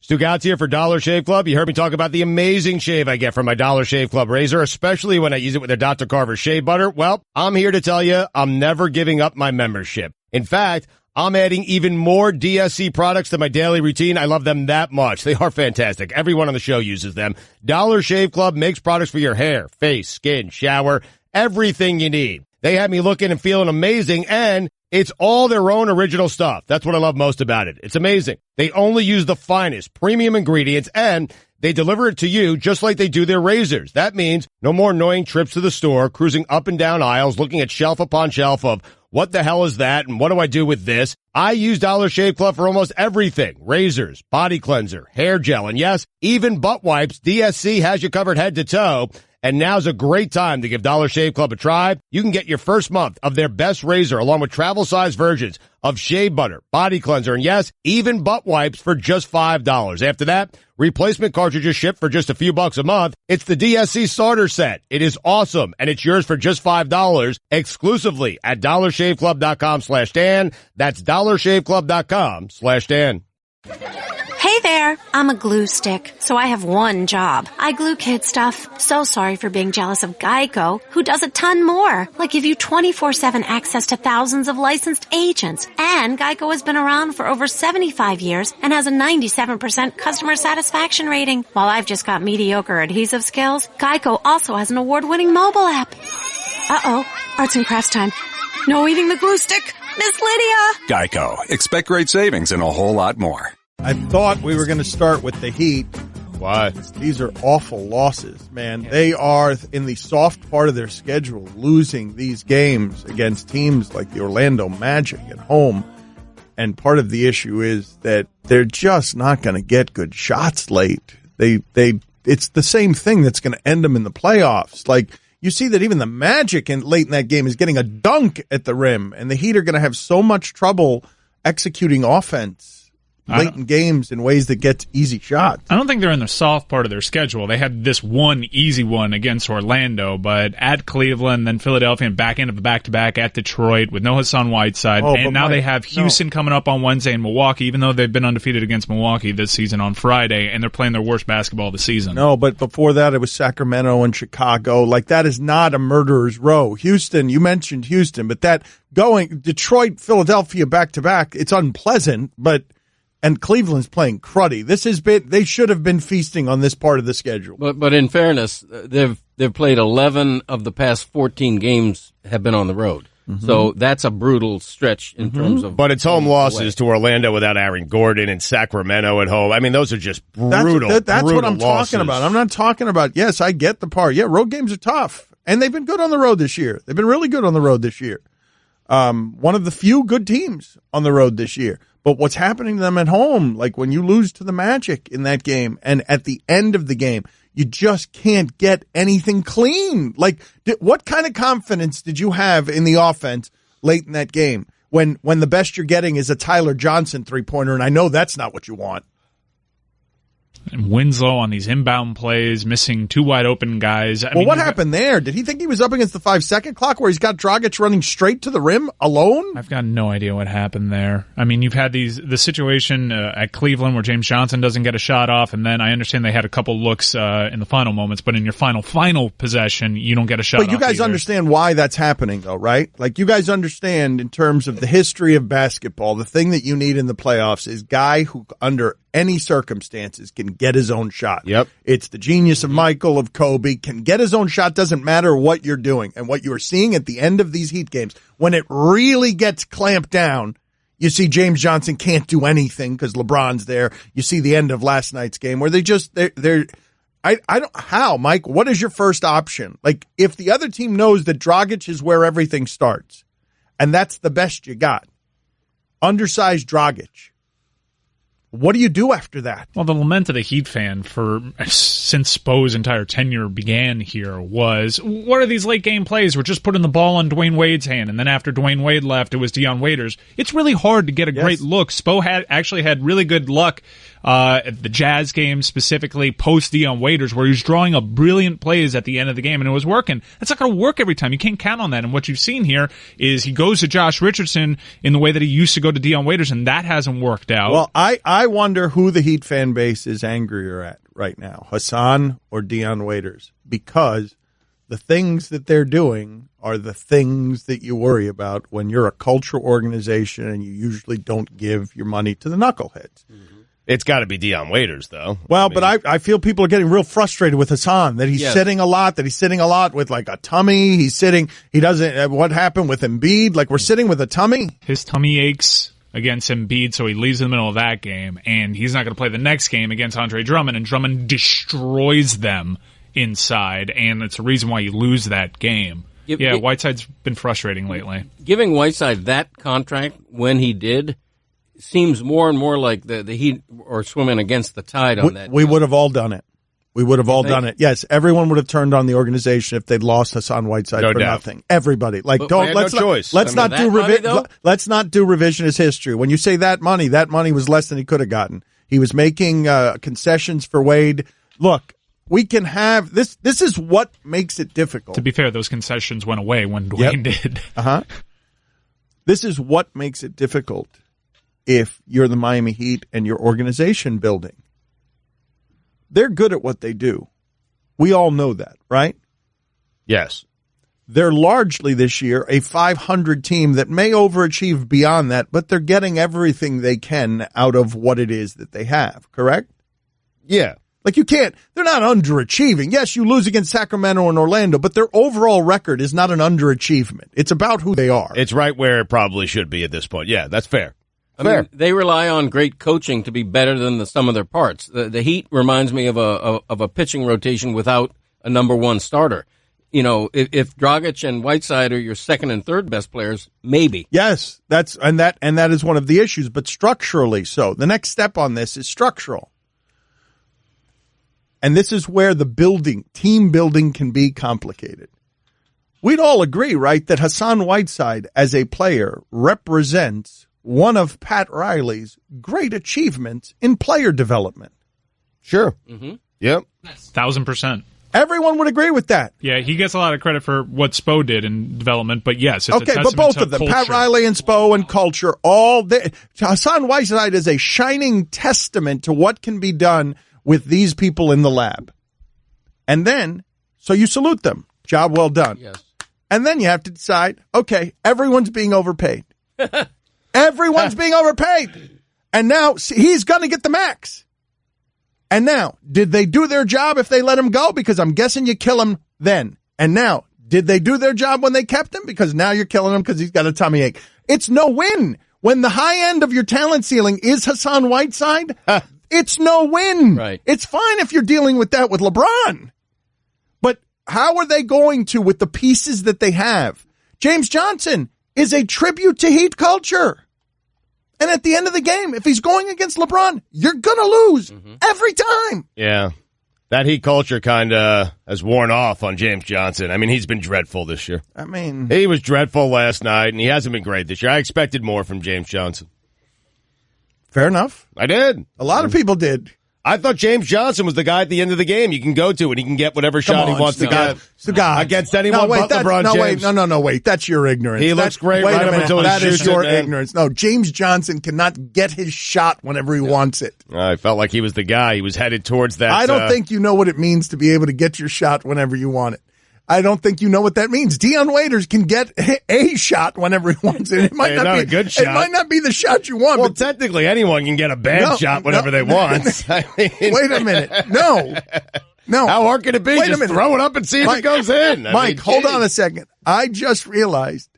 Stugatz here for Dollar Shave Club. You heard me talk about the amazing shave I get from my Dollar Shave Club razor, especially when I use it with their Dr. Carver shave butter. Well, I'm here to tell you I'm never giving up my membership. In fact, I'm adding even more DSC products to my daily routine. I love them that much. They are fantastic. Everyone on the show uses them. Dollar Shave Club makes products for your hair, face, skin, shower, everything you need. They have me looking and feeling amazing, and it's all their own original stuff. That's what I love most about it. It's amazing. They only use the finest premium ingredients, and they deliver it to you just like they do their razors. That means no more annoying trips to the store, cruising up and down aisles, looking at shelf upon shelf of what the hell is that and what do I do with this? I use Dollar Shave Club for almost everything. Razors, body cleanser, hair gel, and yes, even butt wipes. DSC has you covered head to toe. And now's a great time to give Dollar Shave Club a try. You can get your first month of their best razor along with travel-size versions of shave butter, body cleanser, and yes, even butt wipes for just $5. After that, replacement cartridges ship for just a few bucks a month. It's the DSC starter set. It is awesome, and it's yours for just $5 exclusively at dollarshaveclub.com/Dan. That's dollarshaveclub.com/Dan. Hey there, I'm a glue stick, so I have one job. I glue kid stuff. So sorry for being jealous of Geico, who does a ton more, like give you 24/7 access to thousands of licensed agents. And Geico has been around for over 75 years and has a 97% customer satisfaction rating. While I've just got mediocre adhesive skills, Geico also has an award-winning mobile app. Uh-oh, arts and crafts time. No eating the glue stick, Miss Lydia! Geico. Expect great savings and a whole lot more. I thought we were going to start with the Heat. Why? These are awful losses, man. Yeah. They are in the soft part of their schedule, losing these games against teams like the Orlando Magic at home. And part of the issue is that they're just not going to get good shots late. It's the same thing that's going to end them in the playoffs. Like, you see that even the Magic late in that game is getting a dunk at the rim, and the Heat are going to have so much trouble executing offense late in games in ways that gets easy shots. I don't think they're in the soft part of their schedule. They had this one easy one against Orlando, but at Cleveland, then Philadelphia, and back end of a back-to-back at Detroit with no Hassan Whiteside. And now they have Houston coming up on Wednesday and Milwaukee, even though they've been undefeated against Milwaukee this season on Friday, and they're playing their worst basketball of the season. No, but before that, it was Sacramento and Chicago. Like, that is not a murderer's row. Houston, you mentioned Houston, but that going Detroit, Philadelphia back-to-back, it's unpleasant, and Cleveland's playing cruddy. They should have been feasting on this part of the schedule. But in fairness, they've played 11 of the past 14 games have been on the road. Mm-hmm. So that's a brutal stretch in terms of. But it's home losses to Orlando without Aaron Gordon and Sacramento at home. I mean, those are just brutal. That's brutal what I'm losses. talking about. I'm not talking about. Yes, I get the part. Yeah, road games are tough, and they've been good on the road this year. They've been really good on the road this year. One of the few good teams on the road this year. But what's happening to them at home, like when you lose to the Magic in that game, and at the end of the game, you just can't get anything clean. Like, what kind of confidence did you have in the offense late in that game when the best you're getting is a Tyler Johnson three-pointer, and I know that's not what you want. And Winslow on these inbound plays, missing two wide open guys. I mean, what happened there? Did he think he was up against the 5-second clock where he's got Dragic running straight to the rim alone? I've got no idea what happened there. I mean, you've had the situation at Cleveland where James Johnson doesn't get a shot off, and then I understand they had a couple looks in the final moments, but in your final possession, you don't get a shot off. But you guys understand why that's happening, though, right? Like, you guys understand in terms of the history of basketball, the thing that you need in the playoffs is guy who, under any circumstances, can get his own shot. Yep. It's the genius of Michael, of Kobe, can get his own shot, doesn't matter what you're doing. And what you're seeing at the end of these Heat games, when it really gets clamped down, you see James Johnson can't do anything because LeBron's there. You see the end of last night's game where Mike, what is your first option? Like, if the other team knows that Dragic is where everything starts, and that's the best you got, undersized Dragic, what do you do after that? Well, the lament of the Heat fan since Spo's entire tenure began here was, what are these late game plays? We're just putting the ball on Dwayne Wade's hand, and then after Dwayne Wade left, it was Deion Waiters. It's really hard to get a great look. Spo actually had really good luck the Jazz game specifically, post Dion Waiters, where he was drawing up brilliant plays at the end of the game, and it was working. That's not going to work every time. You can't count on that. And what you've seen here is he goes to Josh Richardson in the way that he used to go to Dion Waiters, and that hasn't worked out. Well, I wonder who the Heat fan base is angrier at right now, Hassan or Dion Waiters, because the things that they're doing are the things that you worry about when you're a culture organization and you usually don't give your money to the knuckleheads. Mm-hmm. It's got to be Dion Waiters, though. Well, but I feel people are getting real frustrated with Hassan, that he's sitting a lot with like a tummy. He doesn't, what happened with Embiid? Like we're sitting with a tummy. His tummy aches against Embiid, so he leaves in the middle of that game, and he's not going to play the next game against Andre Drummond, and Drummond destroys them inside, and it's a reason why you lose that game. Whiteside's been frustrating lately. Giving Whiteside that contract when he did seems more and more like the Heat are swimming against the tide on that. We would have all done it. We would have all done it. Yes, everyone would have turned on the organization if they'd lost Hassan Whiteside for nothing. Everybody. Like, let's not do revisionist history. When you say that money was less than he could have gotten. He was making concessions for Wade. Look, we can have this. This is what makes it difficult. To be fair, those concessions went away when Dwayne did. This is what makes it difficult if you're the Miami Heat and your organization building. They're good at what they do. We all know that, right? Yes. They're largely this year a 500 team that may overachieve beyond that, but they're getting everything they can out of what it is that they have, correct? Yeah. Like they're not underachieving. Yes, you lose against Sacramento and Orlando, but their overall record is not an underachievement. It's about who they are. It's right where it probably should be at this point. Yeah, that's fair. I mean, they rely on great coaching to be better than the sum of their parts. The Heat reminds me of a pitching rotation without a number one starter. You know, if Dragic and Whiteside are your second and third best players, maybe. Yes, that is one of the issues, but structurally so. The next step on this is structural. And this is where the team building can be complicated. We'd all agree, right, that Hassan Whiteside as a player represents one of Pat Riley's great achievements in player development. Sure. Mm-hmm. Yep. 1,000%. Everyone would agree with that. Yeah, he gets a lot of credit for what Spo did in development, but yes, it's a but testament both to of them, culture. Pat Riley and Spo and culture, Hassan Whiteside is a shining testament to what can be done with these people in the lab. And then, so you salute them. Job well done. Yes. And then you have to decide, okay, everyone's being overpaid. Everyone's being overpaid. And now he's going to get the max. And now, did they do their job if they let him go? Because I'm guessing you kill him then. And now, did they do their job when they kept him? Because now you're killing him because he's got a tummy ache. It's no win. When the high end of your talent ceiling is Hassan Whiteside, it's no win. Right. It's fine if you're dealing with that with LeBron. But how are they going to with the pieces that they have? James Johnson is a tribute to Heat culture. And at the end of the game, if he's going against LeBron, you're going to lose every time. Yeah. That Heat culture kind of has worn off on James Johnson. I mean, he's been dreadful this year. I mean, he was dreadful last night, and he hasn't been great this year. I expected more from James Johnson. Fair enough. I did. A lot of people did. I thought James Johnson was the guy at the end of the game you can go to and he can get whatever shot he wants to get. Against anyone but LeBron James. Wait. That's your ignorance. He looks great right up until he shoots it. That is your ignorance. No, James Johnson cannot get his shot whenever he wants it. I felt like he was the guy. He was headed towards that. I don't think you know what it means to be able to get your shot whenever you want it. I don't think you know what that means. Dion Waiters can get a shot whenever he wants it. It might not be a good shot. It might not be the shot you want. Well, technically, anyone can get a bad shot whenever they want. I mean, wait a minute. No. How hard can it be? Just throw it up and see if it goes in. Mike, hold on a second. I just realized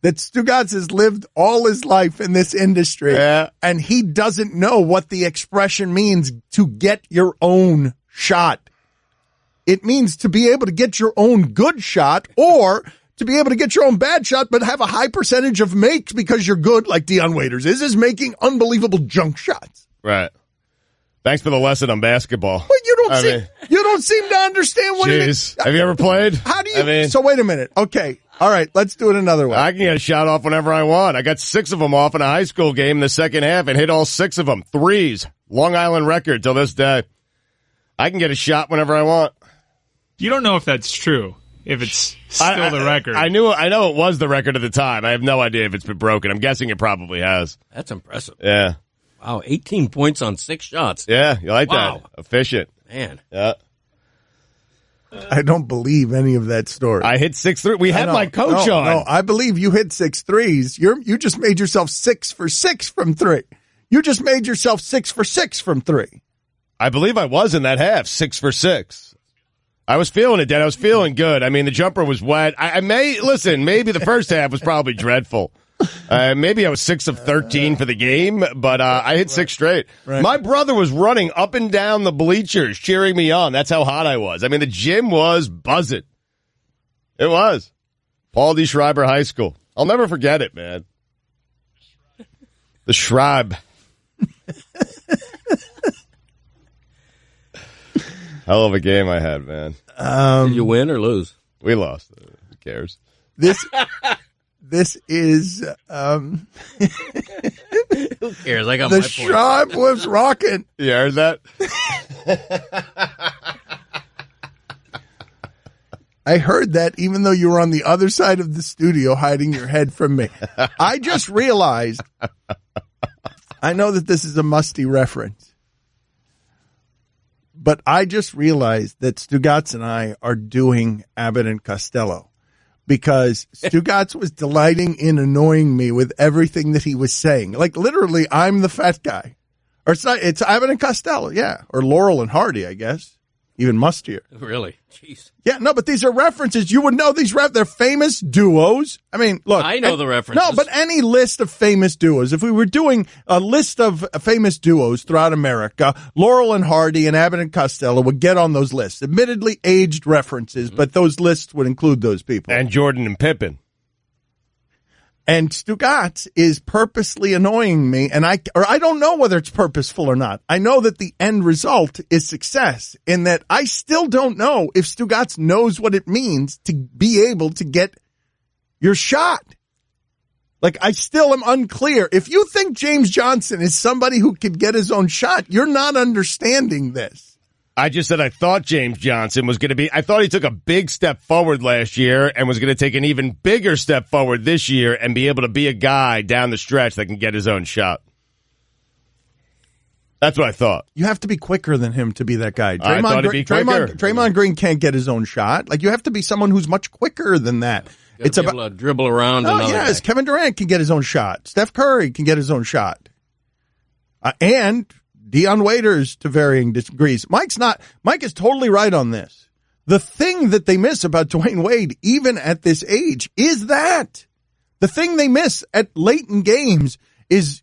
that Stugotz has lived all his life in this industry, and he doesn't know what the expression means to get your own shot. It means to be able to get your own good shot or to be able to get your own bad shot but have a high percentage of makes because you're good like Dion Waiters is making unbelievable junk shots. Right. Thanks for the lesson on basketball. But you don't seem to understand what it is. Have you ever played? How do you? So wait a minute. Okay. All right. Let's do it another way. I can get a shot off whenever I want. I got 6 of them off in a high school game in the second half and hit all 6 of them. Threes. Long Island record till this day. I can get a shot whenever I want. You don't know if that's true, if it's still the record. I know it was the record at the time. I have no idea if it's been broken. I'm guessing it probably has. That's impressive. Yeah. Wow, 18 points on 6 shots. Yeah, you like that? Efficient. Man. Yeah. I don't believe any of that story. I hit 6 3. We had my coach on. No, I believe you hit 6 threes. You just made yourself 6 for 6 from 3. You just made yourself 6 for 6 from 3. I believe I was in that half, 6 for 6. I was feeling it, Dad. I was feeling good. I mean, the jumper was wet. Maybe the first half was probably dreadful. Maybe I was 6 of 13 for the game, but I hit 6 straight. Right. My brother was running up and down the bleachers, cheering me on. That's how hot I was. I mean, the gym was buzzing. It was. Paul D. Schreiber High School. I'll never forget it, man. The Schreib. Hell of a game I had, man. Did you win or lose? We lost. Who cares? This is Who cares? I got the my point. Schreib was rocking. You heard that? I heard that even though you were on the other side of the studio hiding your head from me. I just realized, I know that this is a musty reference, but I just realized that Stugatz and I are doing Abbott and Costello because Stugatz was delighting in annoying me with everything that he was saying. Like literally, I'm the fat guy. Or it's Abbott and Costello, yeah. Or Laurel and Hardy, I guess. Even mustier. Really? Jeez. Yeah, no, but these are references. You would know these they're famous duos. I mean, look. I know the references. No, but any list of famous duos. If we were doing a list of famous duos throughout America, Laurel and Hardy and Abbott and Costello would get on those lists. Admittedly aged references, but those lists would include those people. And Jordan and Pippen. And Stugatz is purposely annoying me, and I don't know whether it's purposeful or not. I know that the end result is success, in that I still don't know if Stugatz knows what it means to be able to get your shot. Like, I still am unclear. If you think James Johnson is somebody who could get his own shot, you're not understanding this. I just said I thought James Johnson was going to be – I thought he took a big step forward last year and was going to take an even bigger step forward this year and be able to be a guy down the stretch that can get his own shot. That's what I thought. You have to be quicker than him to be that guy. I thought he'd be quicker. Draymond Green can't get his own shot. Like, you have to be someone who's much quicker than that. It's able to dribble around. Oh, yes. Kevin Durant can get his own shot. Steph Curry can get his own shot. And Dion Waiters to varying degrees. Mike is totally right on this. The thing that they miss about Dwayne Wade, even at this age, is that the thing they miss at late in games is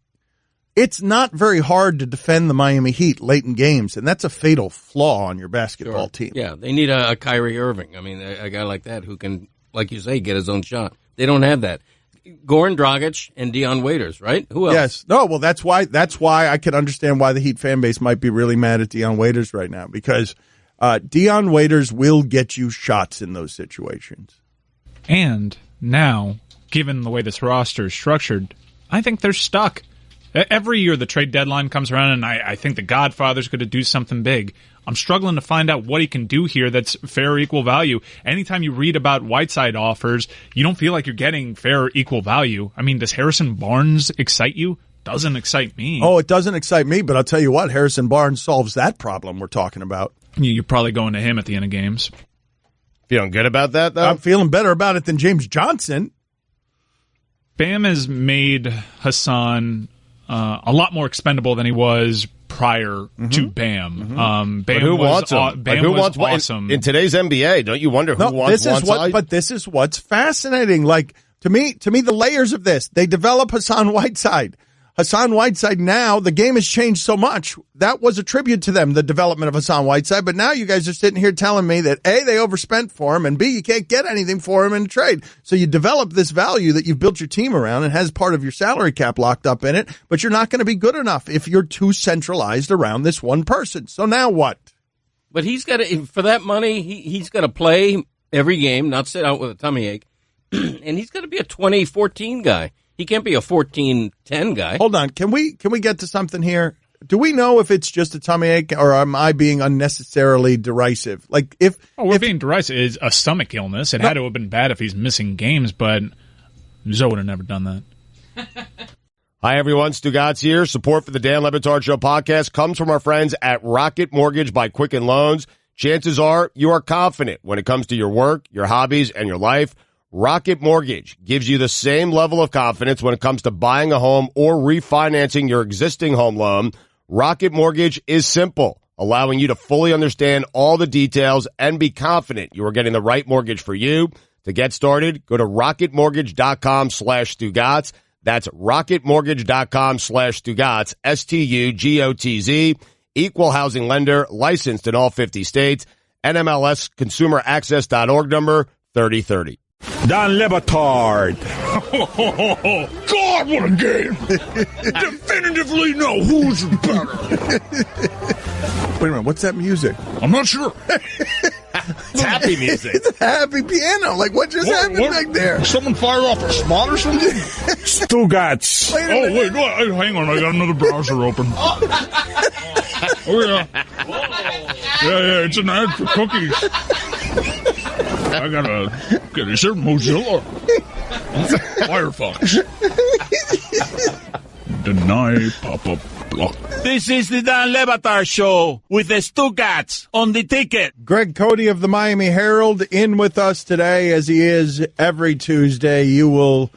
it's not very hard to defend the Miami Heat late in games, and that's a fatal flaw on your basketball team. Yeah, they need a Kyrie Irving. I mean, a guy like that who can, like you say, get his own shot. They don't have that. Goran Dragic and Dion Waiters, right? Who else? Yes. No, well, that's why I can understand why the Heat fan base might be really mad at Dion Waiters right now, because Dion Waiters will get you shots in those situations. And now, given the way this roster is structured, I think they're stuck. Every year the trade deadline comes around, and I think the Godfather's going to do something big. I'm struggling to find out what he can do here that's fair or equal value. Anytime you read about Whiteside offers, you don't feel like you're getting fair or equal value. I mean, does Harrison Barnes excite you? Doesn't excite me. Oh, it doesn't excite me, but I'll tell you what, Harrison Barnes solves that problem we're talking about. You're probably going to him at the end of games. Feeling good about that, though? I'm feeling better about it than James Johnson. Bam has made Hassan a lot more expendable than he was prior to Bam. Bam but who wants him? Bam who was wants awesome. in today's NBA? Don't you wonder who wants Whiteside? But this is what's fascinating. Like, to me, the layers of this, they develop Hassan Whiteside. Hassan Whiteside now, the game has changed so much. That was a tribute to them, the development of Hassan Whiteside. But now you guys are sitting here telling me that A, they overspent for him, and B, you can't get anything for him in a trade. So you develop this value that you've built your team around and has part of your salary cap locked up in it, but you're not going to be good enough if you're too centralized around this one person. So now what? But he's got to, for that money, he's got to play every game, not sit out with a tummy ache, and he's got to be a 20-14 guy. He can't be a 14-10 guy. Hold on. Can we get to something here? do we know if it's just a tummy ache or am I being unnecessarily derisive? Like we're being derisive. It's a stomach illness. It had to have been bad if he's missing games, but Zoe would have never done that. Hi, everyone. Stugatz here. Support for the Dan Le Batard Show podcast comes from our friends at Rocket Mortgage by Quicken Loans. Chances are you are confident when it comes to your work, your hobbies, and your life. Rocket Mortgage gives you the same level of confidence when it comes to buying a home or refinancing your existing home loan. Rocket Mortgage is simple, allowing you to fully understand all the details and be confident you are getting the right mortgage for you. To get started, go to rocketmortgage.com/Stugatz. That's rocketmortgage.com/Stugatz, STUGOTZ. Equal housing lender, licensed in all 50 states. NMLS consumeraccess.org number 3030. Dan Le Batard. God, what a game! Definitively know who's better. Wait a minute, what's that music? I'm not sure. It's happy music. It's a happy piano. Like, what just happened back there? Someone fire off a spot or something? Stugatz. Wait, hang on. I got another browser open. Oh, yeah. Yeah, it's an ad for cookies. I gotta get is there Mozilla? Firefox. Deny pop-up block. This is the Dan Le Batard Show with the Stugatz on the ticket. Greg Cody of the Miami Herald in with us today, as he is every Tuesday. You will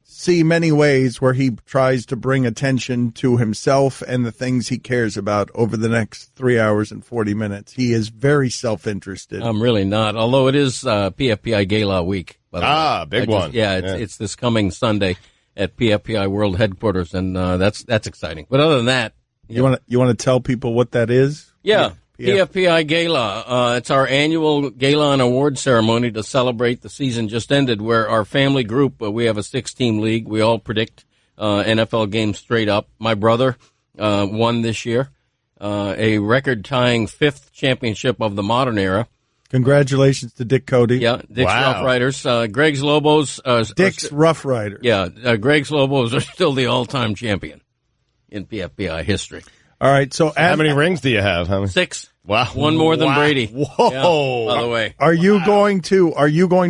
see many ways where he tries to bring attention to himself and the things he cares about over the next 3 hours and 40 minutes. He is very self-interested. I'm really not, although it is PFPI Gala week. Big one. It's this coming Sunday at PFPI World Headquarters, and that's exciting. But other than that, you want to tell people what that is? Yeah. PFPI Gala. It's our annual gala and award ceremony to celebrate the season just ended, where our family group, we have a 6-team league. We all predict NFL games straight up. My brother won this year, a record-tying 5th championship of the modern era. Congratulations to Dick Cody. Yeah, Dick's Rough Riders. Greg's Lobos. Dick's Rough Riders. Yeah, Greg's Lobos are still the all-time champion in PFPI history. All right, so how many rings do you have? 6. Wow, one more than Brady. Whoa! Yeah, by the way, are you going to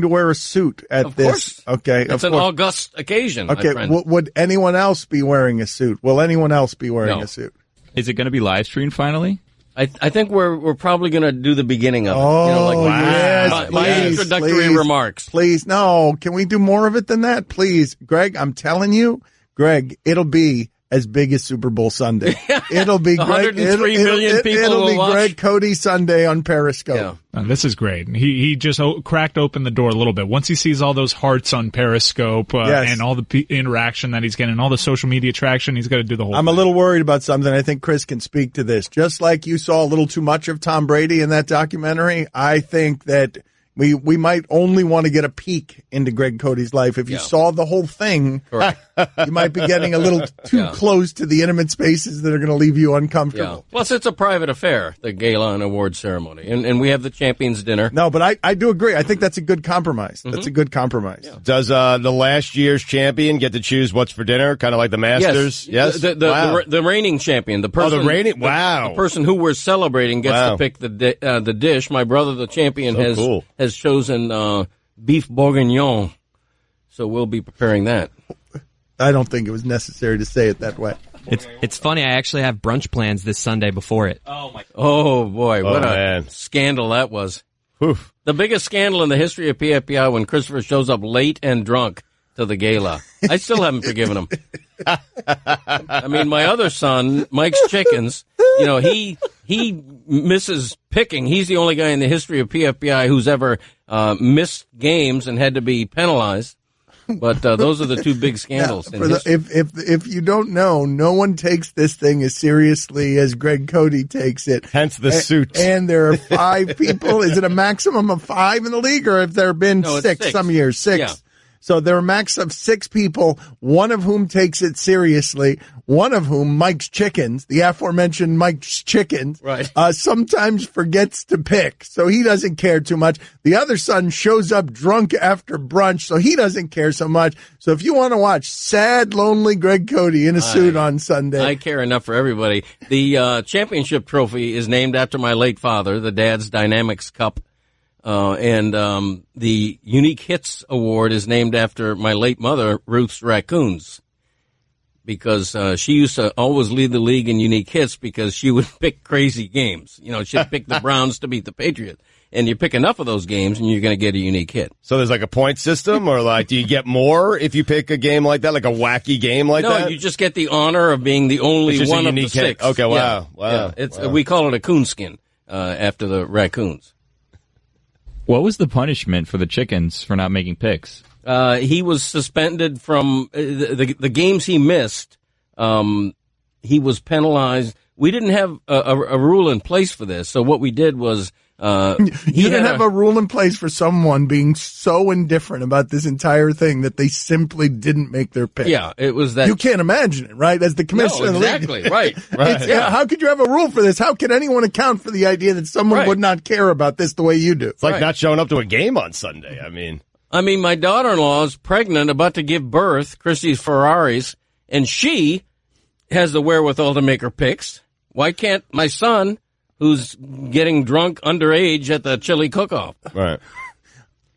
wear a suit at of this? Course. Okay, it's an august occasion. Okay, my friend. Would anyone else be wearing a suit? Will anyone else be wearing a suit? Is it going to be live streamed finally? I think we're probably going to do the beginning of it. Oh, yes, my introductory remarks. Please, no. Can we do more of it than that, please, Greg? I'm telling you, Greg, it'll be as big as Super Bowl Sunday. It'll be 103 million people. It'll be watch. Greg Cody Sunday on Periscope. Yeah. This is great. He just cracked open the door a little bit. Once he sees all those hearts on Periscope and all the interaction that he's getting, all the social media traction, he's got to do the whole I'm thing. a little worried about something. I think Chris can speak to this. Just like you saw a little too much of Tom Brady in that documentary, I think that we might only want to get a peek into Greg Cody's life. If you saw the whole thing, you might be getting a little too close to the intimate spaces that are going to leave you uncomfortable. Yeah. Plus, it's a private affair, the gala and award ceremony. And we have the champions dinner. No, but I do agree. I think that's a good compromise. Mm-hmm. That's a good compromise. Yeah. Does the last year's champion get to choose what's for dinner, kind of like the Masters? Yes. The reigning champion. The person, the person who we're celebrating gets to pick the dish. My brother, the champion, has chosen beef bourguignon, so we'll be preparing that. I don't think it was necessary to say it that way. It's funny. I actually have brunch plans this Sunday before it. Oh boy, what a scandal that was! Oof. The biggest scandal in the history of PFPI when Christopher shows up late and drunk to the gala. I still haven't forgiven him. I mean, my other son, Mike's Chickens, he misses picking. He's the only guy in the history of PFPI who's ever missed games and had to be penalized. But those are the two big scandals. If you don't know, no one takes this thing as seriously as Greg Cody takes it. Hence the suit. And there are 5 people. Is it a maximum of 5 in the league, or have there been 6 some years? 6. Yeah. So there are a max of 6 people, one of whom takes it seriously, one of whom, Mike's Chickens, the aforementioned Mike's Chickens, right. Sometimes forgets to pick, so he doesn't care too much. The other son shows up drunk after brunch, so he doesn't care so much. So if you want to watch sad, lonely Greg Cody in a suit on Sunday. I care enough for everybody. The championship trophy is named after my late father, the Dad's Dynamics Cup. And the Unique Hits Award is named after my late mother, Ruth's Raccoons, because she used to always lead the league in unique hits because she would pick crazy games. You know, she'd pick the Browns to beat the Patriots. And you pick enough of those games and you're going to get a unique hit. So there's like a point system, or like do you get more if you pick a game like that, like a wacky game like that? No, you just get the honor of being the only one of the 6. Hit. Okay, wow. Yeah. It's we call it a coonskin after the raccoons. What was the punishment for the Chickens for not making picks? He was suspended from the games he missed. He was penalized. We didn't have a rule in place for this, so what we did was you didn't have a rule in place for someone being so indifferent about this entire thing that they simply didn't make their pick. Yeah, it was that. You can't imagine it, right? As the commissioner of the league. Exactly, right. Yeah. How could you have a rule for this? How could anyone account for the idea that someone would not care about this the way you do? It's like not showing up to a game on Sunday. I mean, my daughter-in-law is pregnant, about to give birth, Christy's Ferraris, and she has the wherewithal to make her picks. Why can't my son, who's getting drunk underage at the chili cook-off? Right.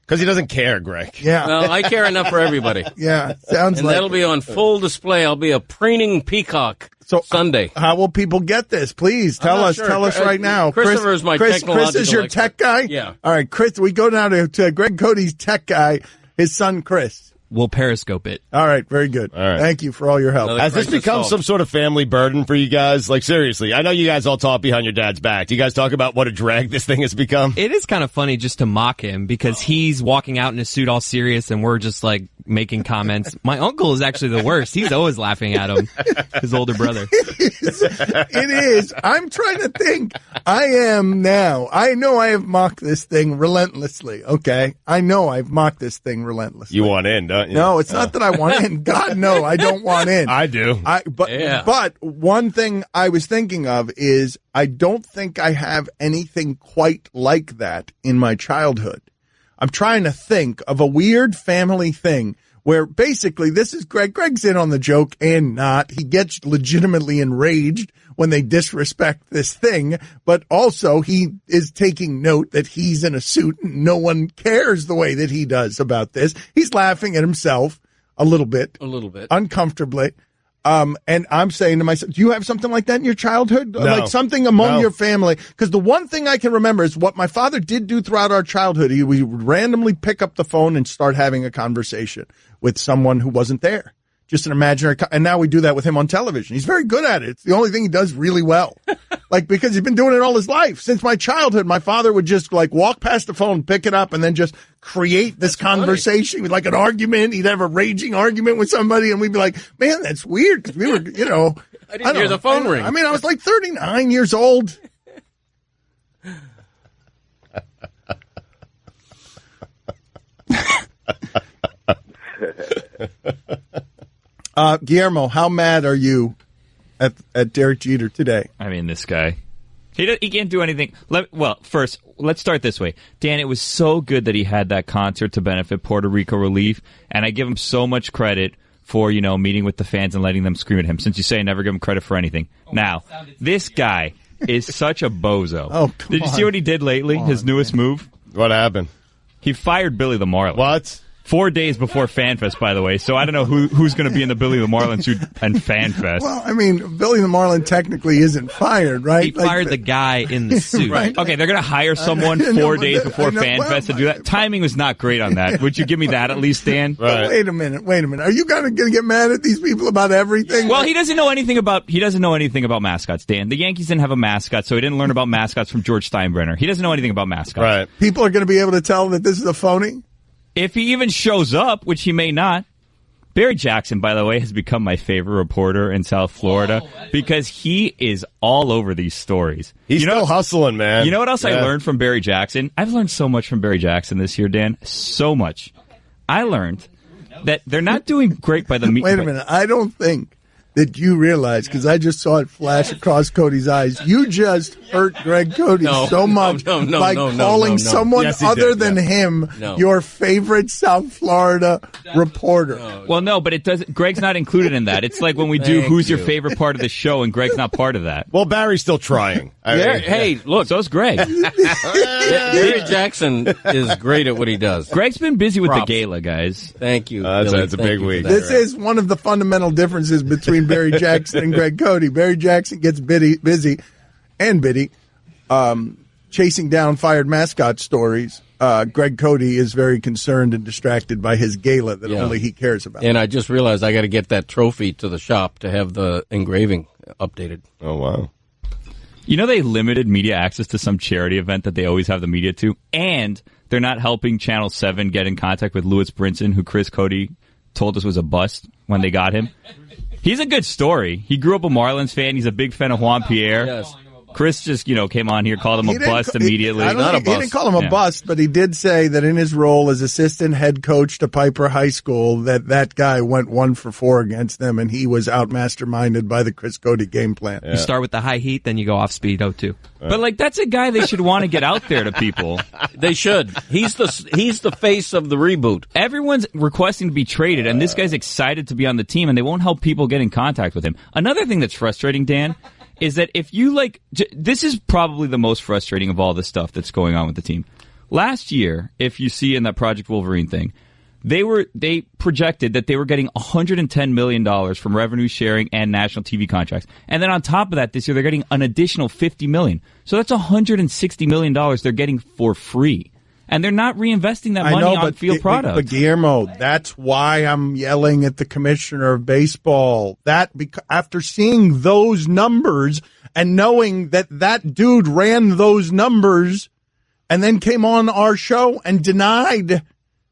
Because he doesn't care, Greg. Yeah. Well, I care enough for everybody. Yeah, sounds and like that'll be on full display. I'll be a preening peacock Sunday. How will people get this? Please tell us. Sure. Tell us right now. Christopher is my technological Chris is your expert. tech guy? Yeah. All right, Chris, we go now to Greg Cody's tech guy, his son, Chris. We'll Periscope it. All right, very good. All right. Thank you for all your help. Has this become some sort of family burden for you guys? Like, seriously, I know you guys all talk behind your dad's back. Do you guys talk about what a drag this thing has become? It is kind of funny just to mock him because he's walking out in a suit all serious and we're just like making comments. My uncle is actually the worst. He's always laughing at him, his older brother. It is. I'm trying to think. I am now. I know I have mocked this thing relentlessly, okay? I know I've mocked this thing relentlessly. You want in, don't you? No, it's not that I want in. God, no, I don't want in. I do. But one thing I was thinking of is I don't think I have anything quite like that in my childhood. I'm trying to think of a weird family thing where basically this is Greg. Greg's in on the joke and not. He gets legitimately enraged when they disrespect this thing, but also he is taking note that he's in a suit and no one cares the way that he does about this. He's laughing at himself a little bit. Uncomfortably. And I'm saying to myself, do you have something like that in your childhood? No. Like something among your family? Because the one thing I can remember is what my father did do throughout our childhood. He would randomly pick up the phone and start having a conversation with someone who wasn't there. Just an imaginary, and now we do that with him on television. He's very good at it. It's the only thing he does really well. Like, because he's been doing it all his life. Since my childhood, my father would just like walk past the phone, pick it up, and then just create this conversation with like an argument. He'd have a raging argument with somebody, and we'd be like, man, that's weird. Because we were, I didn't hear the phone ring. I mean, I was like 39 years old. Guillermo, how mad are you at Derek Jeter today? I mean, this guy. He can't do anything. First, let's start this way. Dan, it was so good that he had that concert to benefit Puerto Rico relief, and I give him so much credit for, meeting with the fans and letting them scream at him, since you say I never give him credit for anything. Now, this guy is such a bozo. Oh, did you see what he did lately, his newest move? What happened? He fired Billy the Marlin. What? 4 days before FanFest, by the way, so I don't know who's going to be in the Billy the Marlin suit and FanFest. Well, I mean, Billy the Marlin technically isn't fired, right? He fired the guy in the suit. Right. Okay, they're going to hire someone 4 days before FanFest to do that. Timing was not great on that. Would you give me that at least, Dan? Right. Wait a minute. Are you going to get mad at these people about everything? Well, he doesn't know anything about mascots, Dan. The Yankees didn't have a mascot, so he didn't learn about mascots from George Steinbrenner. He doesn't know anything about mascots. Right. People are going to be able to tell that this is a phony? If he even shows up, which he may not. Barry Jackson, by the way, has become my favorite reporter in South Florida because he is all over these stories. He's still hustling, man. You know what else I learned from Barry Jackson? I've learned so much from Barry Jackson this year, Dan. So much. I learned that they're not doing great by the media. Wait a minute. I don't think that you realize, because I just saw it flash across Cody's eyes, you just hurt Greg Cody so much by calling someone other than him your favorite South Florida reporter. Well, no, but it doesn't. Greg's not included in that. It's like when we do who's your favorite part of the show, and Greg's not part of that. Well, Barry's still trying. Hey, look. So's Greg. Barry Jackson is great at what he does. Greg's been busy with the gala, guys. Thank you. That's a big week. This is one of the fundamental differences between Barry Jackson and Greg Cody. Barry Jackson gets busy chasing down fired mascot stories. Greg Cody is very concerned and distracted by his gala that only he cares about. And I just realized I got to get that trophy to the shop to have the engraving updated. Oh, wow. You know they limited media access to some charity event that they always have the media to, and they're not helping Channel 7 get in contact with Louis Brinson, who Chris Cody told us was a bust when they got him. He's a good story. He grew up a Marlins fan. He's a big fan of Juan Pierre. Yes. Chris just, came on here, called him a bust immediately. He didn't call him a bust, but he did say that in his role as assistant head coach to Piper High School, that guy went 1 for 4 against them, and he was out masterminded by the Chris Cody game plan. You start with the high heat, then you go off speed 0-2. But that's a guy they should want to get out there to people. They should. He's the face of the reboot. Everyone's requesting to be traded, and this guy's excited to be on the team, and they won't help people get in contact with him. Another thing that's frustrating, Dan, is that if you this is probably the most frustrating of all the stuff that's going on with the team. Last year, if you see in that Project Wolverine thing, they projected that they were getting $110 million from revenue sharing and national TV contracts. And then on top of that, this year they're getting an additional $50 million. So that's $160 million they're getting for free. And they're not reinvesting that money on field products. But Guillermo, that's why I'm yelling at the commissioner of baseball. After seeing those numbers and knowing that dude ran those numbers and then came on our show and denied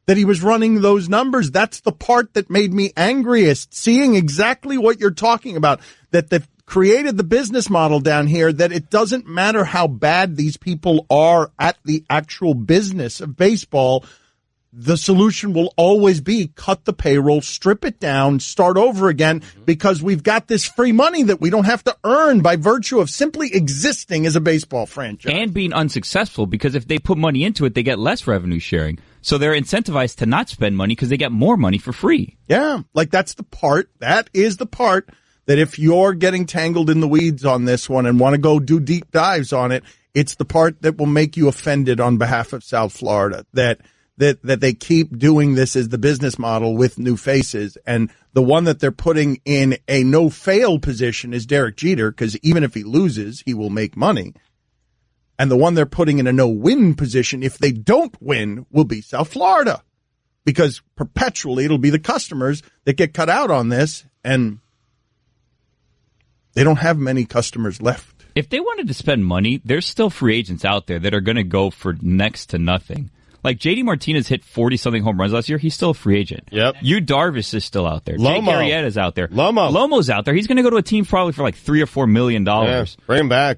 that he was running those numbers, that's the part that made me angriest. Seeing exactly what you're talking about, that they've created the business model down here that it doesn't matter how bad these people are at the actual business of baseball. The solution will always be cut the payroll, strip it down, start over again, because we've got this free money that we don't have to earn by virtue of simply existing as a baseball franchise. And being unsuccessful, because if they put money into it, they get less revenue sharing. So they're incentivized to not spend money because they get more money for free. Yeah, that is the part that if you're getting tangled in the weeds on this one and want to go do deep dives on it, it's the part that will make you offended on behalf of South Florida, that they keep doing this as the business model with new faces. And the one that they're putting in a no-fail position is Derek Jeter, because even if he loses, he will make money. And the one they're putting in a no-win position, if they don't win, will be South Florida, because perpetually it'll be the customers that get cut out on this, and they don't have many customers left. If they wanted to spend money, there's still free agents out there that are going to go for next to nothing. Like J.D. Martinez hit 40-something home runs last year. He's still a free agent. Yep. Yu Darvish is still out there. Lomo. Jake Arrieta's out there. Lomo's out there. He's going to go to a team probably for like $3 or $4 million. Yeah, bring him back.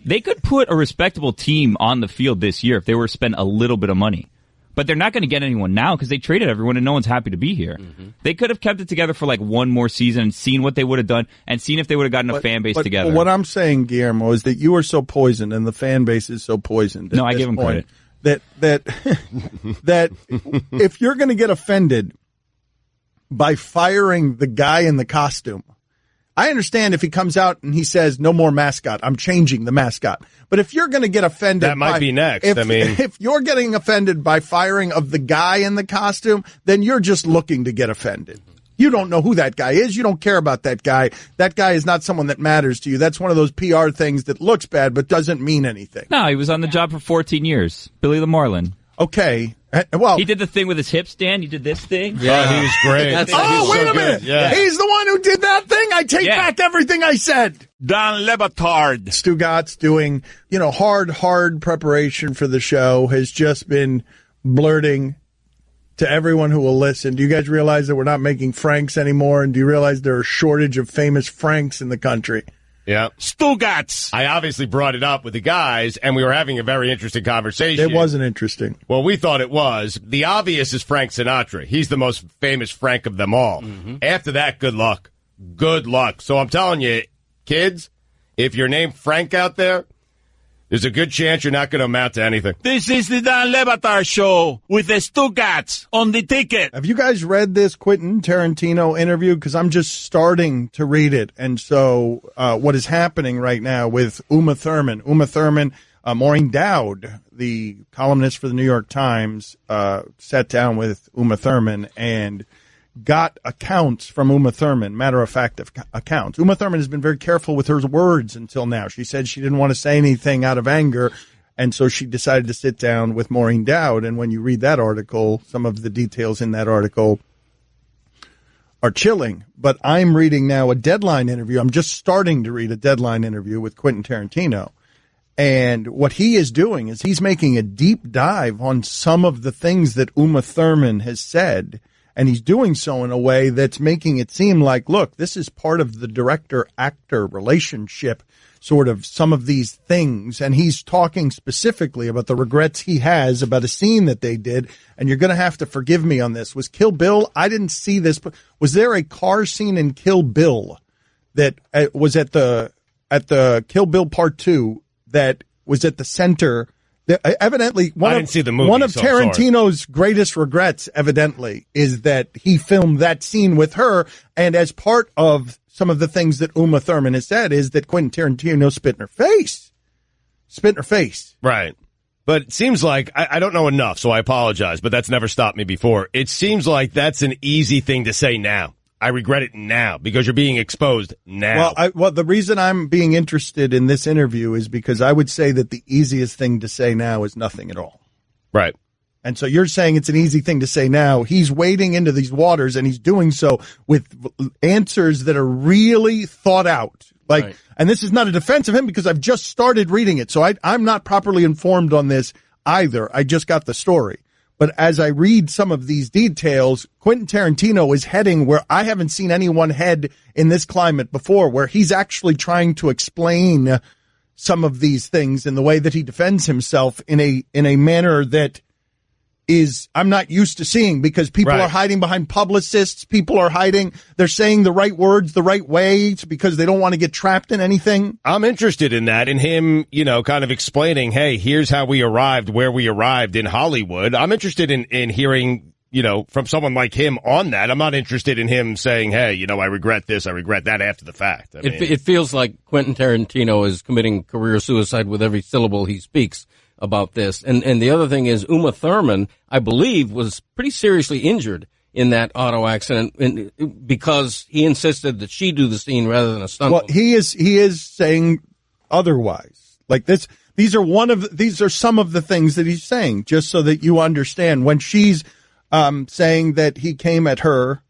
They could put a respectable team on the field this year if they were to spend a little bit of money. But they're not going to get anyone now because they traded everyone and no one's happy to be here. Mm-hmm. They could have kept it together for like one more season and seen what they would have done and seen if they would have gotten a fan base together. But what I'm saying, Guillermo, is that you are so poisoned and the fan base is so poisoned. No, I give them credit. That if you're going to get offended by firing the guy in the costume, I understand if he comes out and he says, no more mascot, I'm changing the mascot. But if you're going to get offended... That might be next. If you're getting offended by firing of the guy in the costume, then you're just looking to get offended. You don't know who that guy is. You don't care about that guy. That guy is not someone that matters to you. That's one of those PR things that looks bad but doesn't mean anything. No, he was on the job for 14 years. Billy the Marlin. Okay. Well, he did the thing with his hips, Dan. You did this thing. Yeah, he was great. Wait a minute. Yeah. He's the one who did that thing. I take back everything I said. Dan Le Batard. Stugatz doing, hard preparation for the show, has just been blurting to everyone who will listen. Do you guys realize that we're not making Franks anymore? And do you realize there are a shortage of famous Franks in the country? Yeah. Stugats. I obviously brought it up with the guys, and we were having a very interesting conversation. It wasn't interesting. Well, we thought it was. The obvious is Frank Sinatra. He's the most famous Frank of them all. Mm-hmm. After that, good luck. Good luck. So I'm telling you, kids, if you're named Frank out there, there's a good chance you're not going to amount to anything. This is the Dan Le Batard Show with the Stugats on the ticket. Have you guys read this Quentin Tarantino interview? Because I'm just starting to read it. And so what is happening right now with Uma Thurman? Maureen Dowd, the columnist for the New York Times, sat down with Uma Thurman and got accounts from Uma Thurman, matter-of-fact accounts. Uma Thurman has been very careful with her words until now. She said she didn't want to say anything out of anger, and so she decided to sit down with Maureen Dowd. And when you read that article, some of the details in that article are chilling. But I'm reading now a Deadline interview. I'm just starting to read a Deadline interview with Quentin Tarantino. And what he is doing is he's making a deep dive on some of the things that Uma Thurman has said. And he's doing so in a way that's making it seem like, look, this is part of the director-actor relationship, sort of some of these things. And he's talking specifically about the regrets he has about a scene that they did. And you're going to have to forgive me on this. Was Kill Bill? I didn't see this. But was there a car scene in Kill Bill that was at the Kill Bill Part 2 that was at the center? Evidently, one of Tarantino's greatest regrets, evidently, is that he filmed that scene with her. And as part of some of the things that Uma Thurman has said is that Quentin Tarantino spit in her face. Right. But it seems like, I don't know enough, so I apologize, but that's never stopped me before. It seems like that's an easy thing to say now. I regret it now because you're being exposed now. Well, the reason I'm being interested in this interview is because I would say that the easiest thing to say now is nothing at all. Right. And so you're saying it's an easy thing to say now. He's wading into these waters, and he's doing so with answers that are really thought out. Right. And this is not a defense of him because I've just started reading it. So I'm not properly informed on this either. I just got the story. But as I read some of these details, Quentin Tarantino is heading where I haven't seen anyone head in this climate before, where he's actually trying to explain some of these things in the way that he defends himself in a manner that is I'm not used to seeing, because people are hiding behind publicists. People are hiding. They're saying the right words the right way because they don't want to get trapped in anything. I'm interested in that, in him, kind of explaining, hey, here's how we arrived where we arrived in Hollywood. I'm interested in hearing, from someone like him on that. I'm not interested in him saying, hey, I regret this, I regret that after the fact. It feels like Quentin Tarantino is committing career suicide with every syllable he speaks about this. And the other thing is Uma Thurman, I believe, was pretty seriously injured in that auto accident because he insisted that she do the scene rather than a stunt. Well, he is saying otherwise. Like this, these are some of the things that he's saying, just so that you understand. When she's saying that he came at her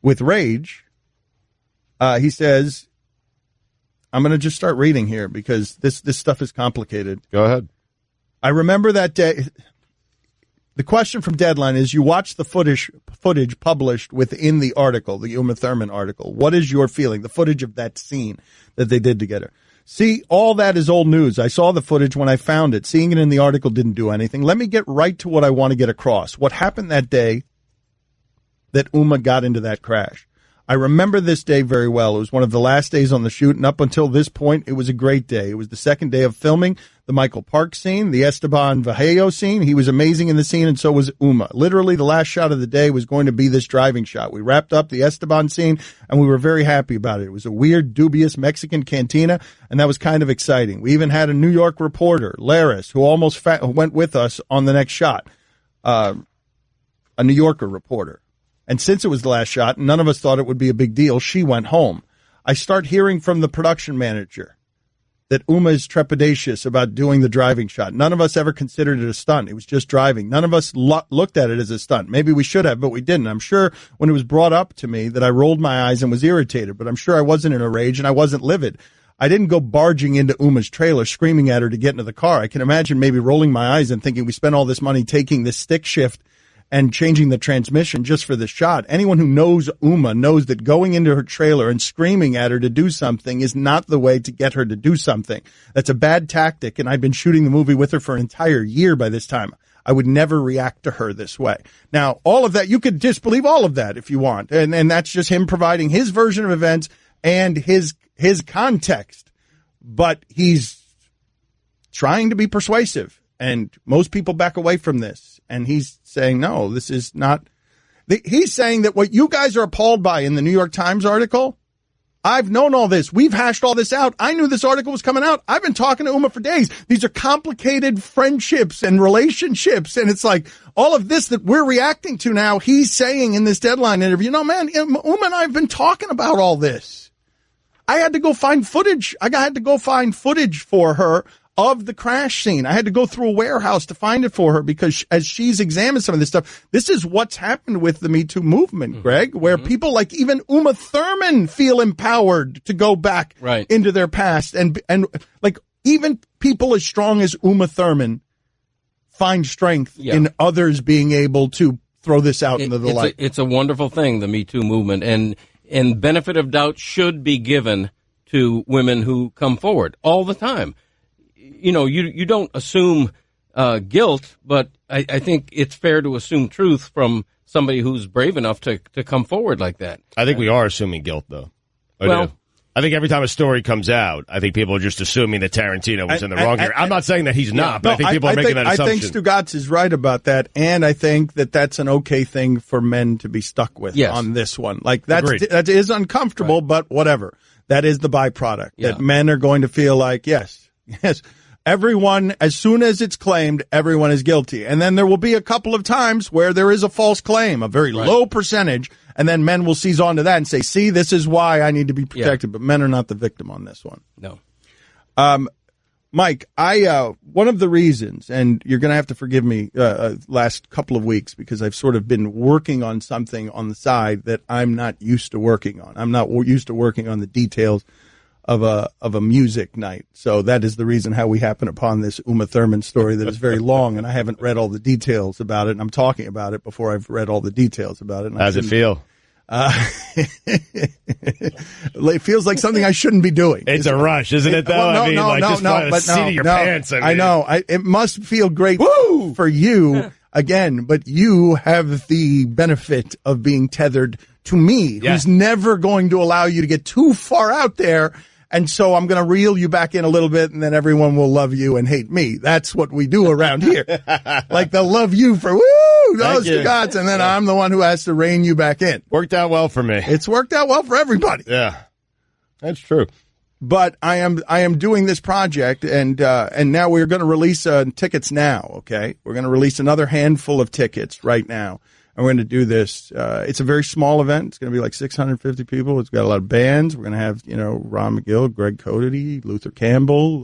with rage, he says, I'm going to just start reading here because this stuff is complicated. Go ahead. I remember that day. The question from Deadline is, you watched the footage published within the article, the Uma Thurman article. What is your feeling? The footage of that scene that they did together. See, all that is old news. I saw the footage when I found it. Seeing it in the article didn't do anything. Let me get right to what I want to get across. What happened that day that Uma got into that crash? I remember this day very well. It was one of the last days on the shoot, and up until this point, it was a great day. It was the second day of filming the Michael Park scene, the Esteban Vallejo scene. He was amazing in the scene, and so was Uma. Literally, the last shot of the day was going to be this driving shot. We wrapped up the Esteban scene, and we were very happy about it. It was a weird, dubious Mexican cantina, and that was kind of exciting. We even had a New York reporter, Laris, who almost went with us on the next shot, a New Yorker reporter. And since it was the last shot, none of us thought it would be a big deal. She went home. I start hearing from the production manager that Uma is trepidatious about doing the driving shot. None of us ever considered it a stunt. It was just driving. None of us looked at it as a stunt. Maybe we should have, but we didn't. I'm sure when it was brought up to me that I rolled my eyes and was irritated, but I'm sure I wasn't in a rage and I wasn't livid. I didn't go barging into Uma's trailer screaming at her to get into the car. I can imagine maybe rolling my eyes and thinking we spent all this money taking this stick shift and changing the transmission just for the shot. Anyone who knows Uma knows that going into her trailer and screaming at her to do something is not the way to get her to do something. That's a bad tactic, and I've been shooting the movie with her for an entire year by this time. I would never react to her this way. Now, all of that, you could disbelieve all of that if you want. And that's just him providing his version of events and his context. But he's trying to be persuasive. And most people back away from this. And he's saying, no, this is not. He's saying that what you guys are appalled by in the New York Times article, I've known all this. We've hashed all this out. I knew this article was coming out. I've been talking to Uma for days. These are complicated friendships and relationships. And it's like all of this that we're reacting to now, he's saying in this Deadline interview, no, man, Uma and I have been talking about all this. I had to go find footage. I had to go find footage for her of the crash scene. I had to go through a warehouse to find it for her because as she's examined some of this stuff, this is what's happened with the Me Too movement, Greg, where people like even Uma Thurman feel empowered to go back into their past. And like even people as strong as Uma Thurman find strength in others being able to throw this out into the light. It's a wonderful thing, the Me Too movement. And benefit of doubt should be given to women who come forward all the time. You know, you don't assume guilt, but I think it's fair to assume truth from somebody who's brave enough to come forward like that. I think we are assuming guilt, though. I think every time a story comes out, I think people are just assuming that Tarantino was in the wrong here. I'm not saying that he's not, but I think people are making that assumption. I think Stugatz is right about that, and I think that that's an okay thing for men to be stuck with on this one. Like that is uncomfortable, but whatever. That is the byproduct. That men are going to feel like, yes. Everyone, as soon as it's claimed, everyone is guilty. And then there will be a couple of times where there is a false claim, a very low percentage, and then men will seize on to that and say, see, this is why I need to be protected. But men are not the victim on this one. No. Mike, one of the reasons, and you're going to have to forgive me, last couple of weeks, because I've sort of been working on something on the side that I'm not used to working on. I'm not used to working on the details of a music night. So that is the reason how we happen upon this Uma Thurman story that is very long, and I haven't read all the details about it, and I'm talking about it before I've read all the details about it. How's it feel? It feels like something I shouldn't be doing. It's a rush, isn't it, though? I know. It must feel great for you, again, but you have the benefit of being tethered to me, who's never going to allow you to get too far out there. And so I'm going to reel you back in a little bit, and then everyone will love you and hate me. That's what we do around here. Like they'll love you for those gods, and then I'm the one who has to rein you back in. Worked out well for me. It's worked out well for everybody. Yeah, that's true. But I am doing this project, and now we're going to release tickets now. Okay, we're going to release another handful of tickets right now. And we're going to do this. It's a very small event. It's going to be like 650 people. It's got a lot of bands. We're going to have, Ron McGill, Greg Cody, Luther Campbell.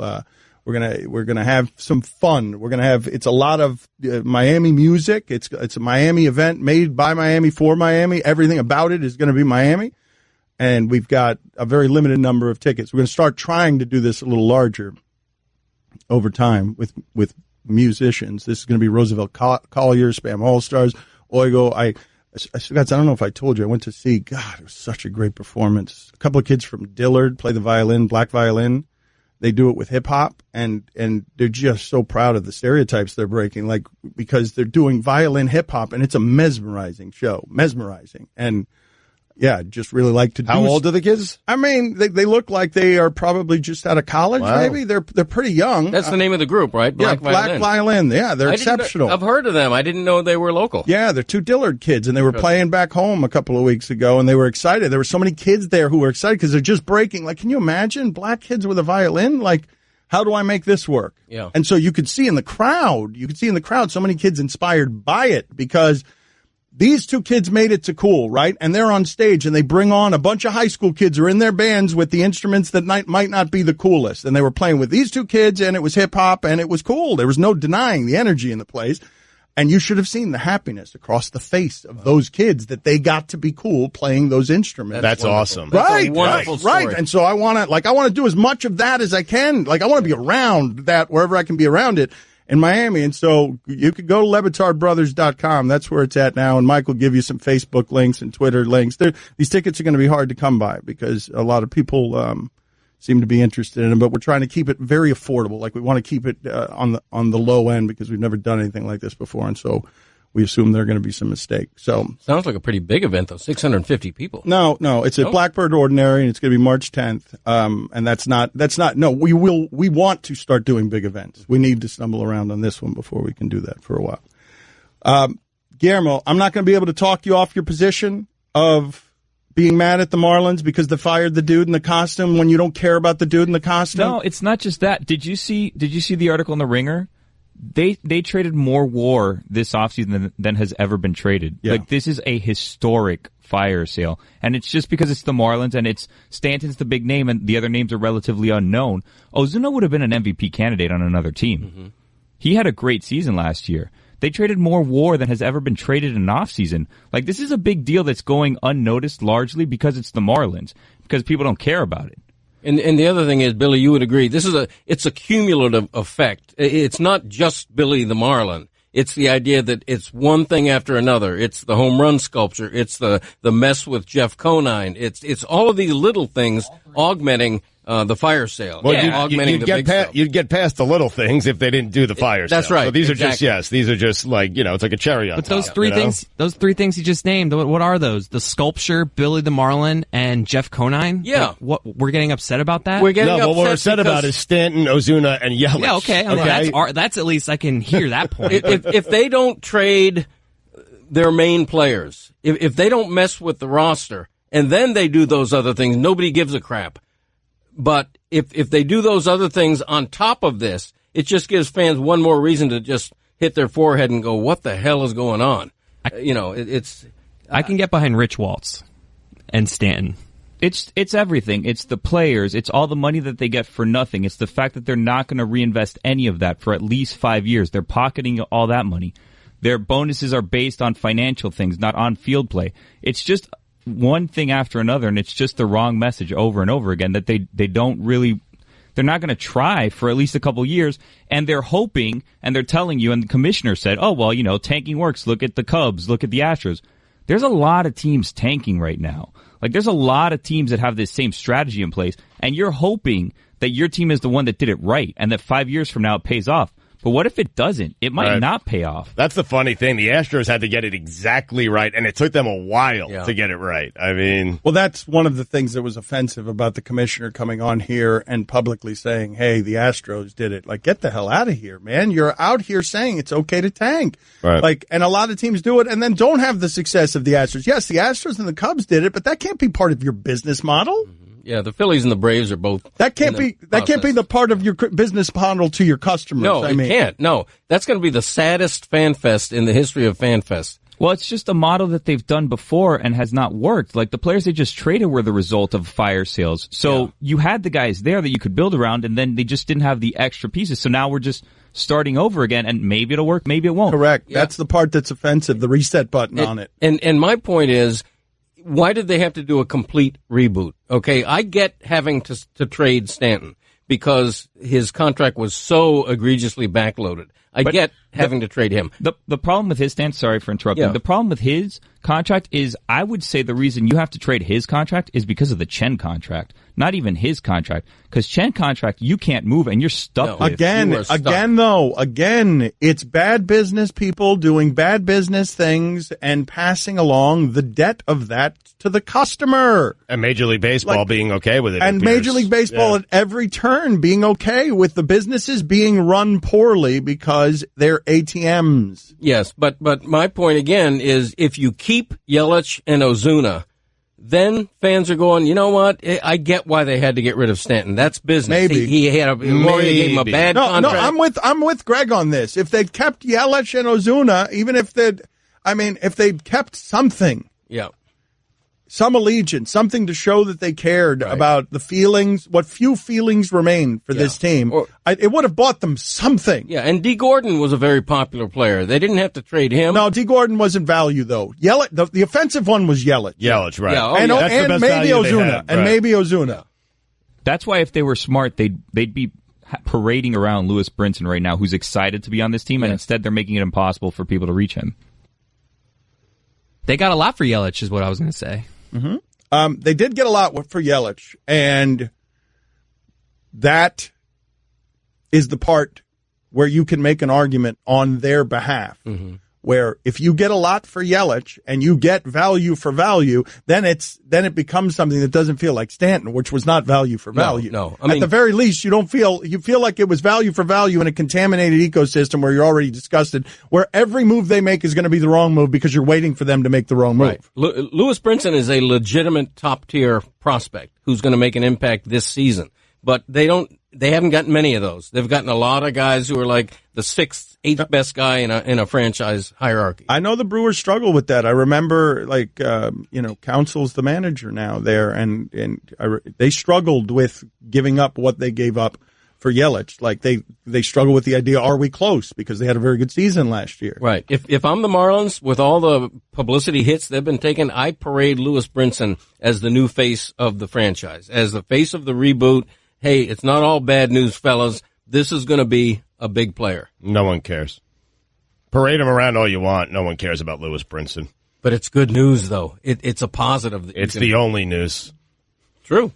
We're going to have some fun. It's a lot of Miami music. It's a Miami event made by Miami for Miami. Everything about it is going to be Miami. And we've got a very limited number of tickets. We're going to start trying to do this a little larger over time with musicians. This is going to be Roosevelt Collier, Spam All-Stars, Oigo. I don't know if I told you, I went to see, God, it was such a great performance. A couple of kids from Dillard play the violin, black violin. They do it with hip hop, and they're just so proud of the stereotypes they're breaking, like, because they're doing violin hip hop, and it's a mesmerizing show. And yeah, just really like to do. How old are the kids? I mean, they look like they are probably just out of college, maybe. They're pretty young. That's the name of the group, right? Black Violin. Yeah, they're exceptional. I've heard of them. I didn't know they were local. Yeah, they're two Dillard kids, and they were playing back home a couple of weeks ago, and they were excited. There were so many kids there who were excited because they're just breaking. Like, can you imagine black kids with a violin? Like, how do I make this work? Yeah. And so you could see in the crowd so many kids inspired by it because these two kids made it to cool, right? And they're on stage and they bring on a bunch of high school kids who are in their bands with the instruments that might not be the coolest. And they were playing with these two kids and it was hip hop and it was cool. There was no denying the energy in the place. And you should have seen the happiness across the face of those kids that they got to be cool playing those instruments. That's awesome. Right. Right. And so I want to do as much of that as I can. Like, I want to be around that wherever I can be around it. in Miami. And so you could go to LeBatardBrothers.com. That's where it's at now. And Mike will give you some Facebook links and Twitter links. These tickets are going to be hard to come by because a lot of people seem to be interested in them, but we're trying to keep it very affordable. Like we want to keep it on the low end because we've never done anything like this before. And so we assume there are going to be some mistakes. So sounds like a pretty big event, though. 650 people. No, it's at Blackbird Ordinary, and it's going to be March 10th. And that's not. No, we want to start doing big events. We need to stumble around on this one before we can do that for a while. Guillermo, I'm not going to be able to talk you off your position of being mad at the Marlins because they fired the dude in the costume when you don't care about the dude in the costume. No, it's not just that. Did you see the article in the Ringer? They traded more WAR this offseason than has ever been traded. Yeah. Like, this is a historic fire sale. And it's just because it's the Marlins and it's Stanton's the big name and the other names are relatively unknown. Ozuna would have been an MVP candidate on another team. Mm-hmm. He had a great season last year. They traded more WAR than has ever been traded in an offseason. Like, this is a big deal that's going unnoticed largely because it's the Marlins, because people don't care about it. And the other thing is, Billy, you would agree, it's a cumulative effect. It's not just Billy the Marlin. It's the idea that it's one thing after another. It's the home run sculpture. It's the mess with Jeff Conine. It's all of these little things augmenting the fire sale. Well, you'd get past the little things if they didn't do the fire sale. That's right. So these are just like, it's like a cherry on but top. Those three things you just named, what are those? The sculpture, Billy the Marlin, and Jeff Conine? Yeah. Like, what, we're getting upset about that? We're getting what we're upset about is Stanton, Ozuna, and Yelich. Yeah, okay. I mean, that's at least I can hear that point. If they don't trade their main players, if they don't mess with the roster, and then they do those other things, nobody gives a crap. But if they do those other things on top of this, it just gives fans one more reason to just hit their forehead and go, what the hell is going on? I can get behind Rich Waltz and Stanton. It's everything. It's the players. It's all the money that they get for nothing. It's the fact that they're not going to reinvest any of that for at least 5 years. They're pocketing all that money. Their bonuses are based on financial things, not on field play. It's just one thing after another, and it's just the wrong message over and over again that they don't really, they're not going to try for at least a couple years, and they're hoping, and they're telling you, and the commissioner said, oh, well, tanking works. Look at the Cubs. Look at the Astros. There's a lot of teams tanking right now. Like, there's a lot of teams that have this same strategy in place, and you're hoping that your team is the one that did it right, and that 5 years from now it pays off. But what if it doesn't? It might not pay off. That's the funny thing. The Astros had to get it exactly right, and it took them a while to get it right. I mean... Well, that's one of the things that was offensive about the commissioner coming on here and publicly saying, hey, the Astros did it. Like, get the hell out of here, man. You're out here saying it's okay to tank. Right. Like, and a lot of teams do it and then don't have the success of the Astros. Yes, the Astros and the Cubs did it, but that can't be part of your business model. Yeah, the Phillies and the Braves are both. That can't be the part of your business model to your customers. No, it can't. No, that's going to be the saddest fan fest in the history of fan fest. Well, it's just a model that they've done before and has not worked. Like, the players they just traded were the result of fire sales. So you had the guys there that you could build around, and then they just didn't have the extra pieces. So now we're just starting over again, and maybe it'll work, maybe it won't. Correct. Yeah. That's the part that's offensive. The reset button on it. And my point is, why did they have to do a complete reboot? Okay, I get having to trade Stanton because his contract was so egregiously backloaded. I get having to trade him. The problem with his stance, sorry for interrupting, the problem with his contract is, I would say the reason you have to trade his contract is because of the Chen contract, not even his contract. Because Chen contract, you can't move and you're stuck with. Again, it's bad business people doing bad business things and passing along the debt of that to the customer. And Major League Baseball being okay with it. And Major League Baseball at every turn being okay with the businesses being run poorly because they're ATMs. Yes, but my point again is, if you keep Yelich and Ozuna, then fans are going, you know what? I get why they had to get rid of Stanton. That's business. Maybe he gave him a bad contract. No, I'm with Greg on this. If they'd kept Yelich and Ozuna, even if they'd kept something. Yeah. Some allegiance, something to show that they cared about the feelings, what few feelings remain for this team. It would have bought them something. Yeah, and D. Gordon was a very popular player. They didn't have to trade him. No, D. Gordon wasn't value, though. Yelich, the offensive one was Yelich. Yelich, right. Yeah, and maybe Ozuna. And maybe Ozuna. That's why if they were smart, they'd be parading around Lewis Brinson right now, who's excited to be on this team, and instead they're making it impossible for people to reach him. They got a lot for Yelich, is what I was going to say. Mm-hmm. They did get a lot for Yelich, and that is the part where you can make an argument on their behalf. Mm-hmm. Where if you get a lot for Yelich and you get value for value, then it becomes something that doesn't feel like Stanton, which was not value for value. No. At the very least, you feel like it was value for value in a contaminated ecosystem where you're already disgusted, where every move they make is going to be the wrong move because you're waiting for them to make the wrong move. Right. Lewis Brinson is a legitimate top tier prospect who's going to make an impact this season, but they haven't gotten many of those. They've gotten a lot of guys who are like the 6th, 8th best guy in a franchise hierarchy. I know the Brewers struggle with that. I remember, Council's the manager now there, and they struggled with giving up what they gave up for Yelich. Like they struggle with the idea, are we close? Because they had a very good season last year. Right. If I'm the Marlins, with all the publicity hits they've been taking, I parade Lewis Brinson as the new face of the franchise, as the face of the reboot. Hey, it's not all bad news, fellas. This is going to be a big player. No one cares. Parade him around all you want. No one cares about Lewis Brinson. But it's good news, though. It's a positive. It's the only news. True.